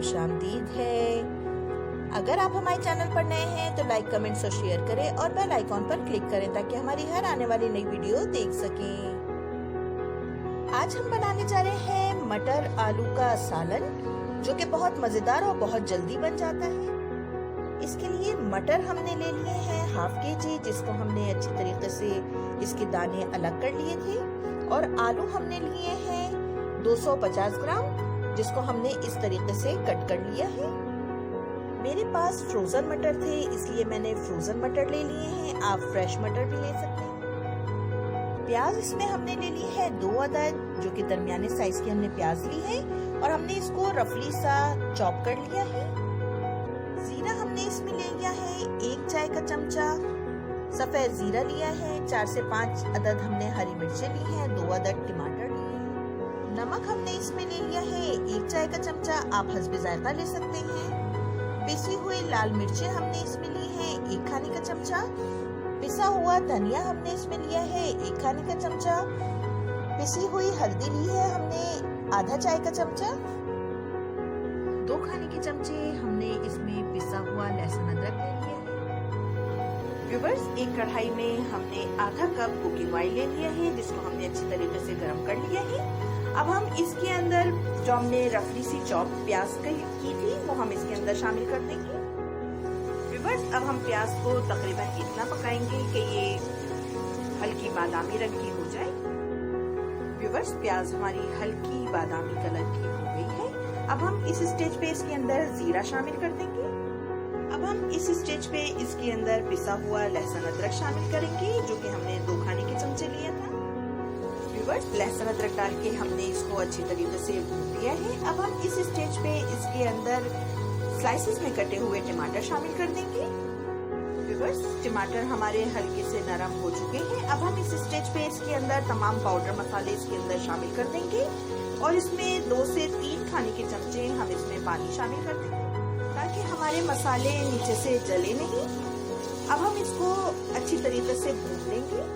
खुशामदीद है। अगर आप हमारे चैनल पर नए हैं तो लाइक, कमेंट्स और शेयर करें और बेल आइकॉन पर क्लिक करें ताकि हमारी हर आने वाली नई वीडियो देख सकें। आज हम बनाने जा रहे हैं मटर आलू का सालन, जो कि बहुत मजेदार और बहुत जल्दी बन जाता है। इसके लिए मटर हमने ले लिए हैं हाफ केजी, जिसको हमने अच्छी तरीके से इसके दाने अलग कर लिए थे, और आलू हमने लिए हैं 250 ग्राम, जिसको हमने इस तरीके से कट कर लिया है। मेरे पास फ्रोजन मटर थे, इसलिए मैंने फ्रोजन मटर ले लिए हैं। आप फ्रेश मटर भी ले सकते हैं। प्याज इसमें हमने ले ली है 2 अदद, जो कि दरमियाने साइज की हमने प्याज ली है और हमने इसको रफली सा चॉप कर लिया है। जीरा हमने इसमें ले लिया है 1 चाय का चमचा, सफेद जीरा लिया है, 4 से 5 अदद हमने हरी मिर्चें ली हैं, 2 अदद टमाटर लिए हैं। नमक हमने इसमें ले लिया है 1 चाय का चमचा, आप हस्बे जायका ले सकते हैं। पिसी हुई लाल मिर्चें हमने इसमें ली है 1 खाने का चमचा। पिसा हुआ धनिया हमने इसमें लिया है 1 खाने का चमचा। पिसी हुई हल्दी ली है हमने आधा चाय का चमचा। 2 खाने के चमचे हमने इसमें पिसा हुआ लहसुन अदरक ले लिया है। व्यूअर्स, एक कढ़ाई में हमने आधा कप कुकिंग ऑयल ले लिया है, जिसको हमने अच्छी तरीके से गर्म कर लिया है। अब हम इसके अंदर जो हमने रफली सी चॉप प्याज की थी वो हम इसके अंदर शामिल कर देंगे। व्यूअर्स, अब हम प्याज को तकरीबन इतना पकाएंगे कि ये हल्की बादामी रंग की हो जाए। व्यूअर्स, प्याज हमारी हल्की बादामी कलर की हो गई है। अब हम इस स्टेज पे इसके अंदर जीरा शामिल कर देंगे। अब हम इस स्टेज पे इसके अंदर पिसा हुआ लहसुन अदरक शामिल करेंगे, जो कि हमने 2 खाने के चमचे लिया था। व्यूअर्स, लहसुन अदरक डाल के हमने इसको अच्छी तरीके से भून लिया है। अब हम इस स्टेज पे इसके अंदर स्लाइसेस में कटे हुए टमाटर शामिल कर देंगे। व्यूअर्स, टमाटर हमारे हल्के से नरम हो चुके हैं। अब हम इस स्टेज पे इसके अंदर तमाम पाउडर मसाले इसके अंदर शामिल कर देंगे और इसमें 2 से 3 खाने के चमचे हम इसमें पानी शामिल कर देंगे ताकि हमारे मसाले नीचे से जले नहीं। अब हम इसको अच्छी तरीके से भून लेंगे।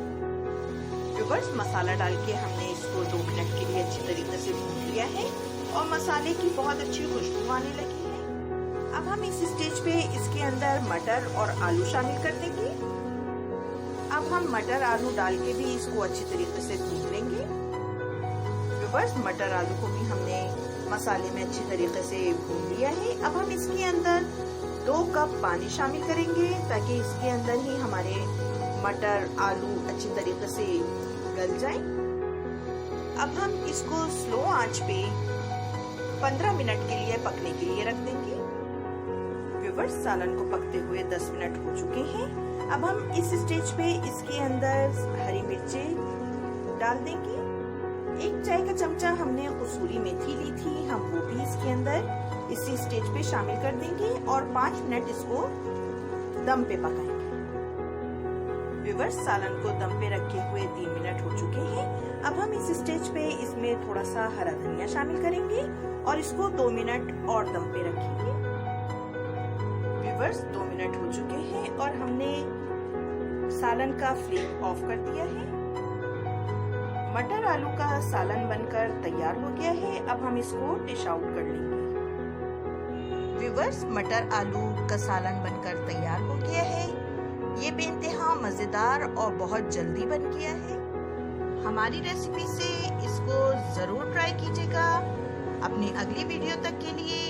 व्यूअर्स, मसाला डाल के हमने इसको 2 मिनट के लिए अच्छी तरीके से भून लिया है और मसाले की बहुत अच्छी खुशबू आने लगी है। अब हम इस स्टेज पे इसके अंदर मटर और आलू शामिल कर देंगे। अब हम मटर आलू डाल के भी इसको अच्छी तरीके से भून लेंगे। व्यूअर्स, मटर आलू को भी हमने मसाले में अच्छी तरीके से भून लिया है। अब हम इसके अंदर 2 कप पानी शामिल करेंगे ताकि इसके अंदर ही हमारे मटर आलू अच्छी तरीके से गल जाए। अब हम इसको स्लो आंच पे 15 मिनट के लिए पकने के लिए रख देंगे। व्यूअर्स, सालन को पकते हुए 10 मिनट हो चुके हैं। अब हम इस स्टेज पे इसके अंदर हरी मिर्चें डाल देंगे। 1 चाय का चमचा हमने कसूरी मेथी ली थी, हम वो भी इसके अंदर इसी स्टेज पे शामिल कर देंगे और 5 मिनट इसको दम पे पकाएंगे। व्यूअर्स, सालन को दम पे रखे हुए 3 मिनट हो चुके हैं। अब हम इस स्टेज पे इसमें थोड़ा सा हरा धनिया शामिल करेंगे और इसको 2 मिनट और दम पे रखेंगे। व्यूअर्स, 2 मिनट हो चुके हैं और हमने सालन का फ्लेम ऑफ कर दिया है। मटर आलू का सालन बनकर तैयार हो गया है। अब हम इसको डिश आउट कर लेंगे। व्यूअर्स, मटर आलू का सालन बनकर तैयार हो गया है। ये बेइंतहा मजेदार और बहुत जल्दी बन गया है। हमारी रेसिपी से इसको जरूर ट्राई कीजिएगा। अपनी अगली वीडियो तक के लिए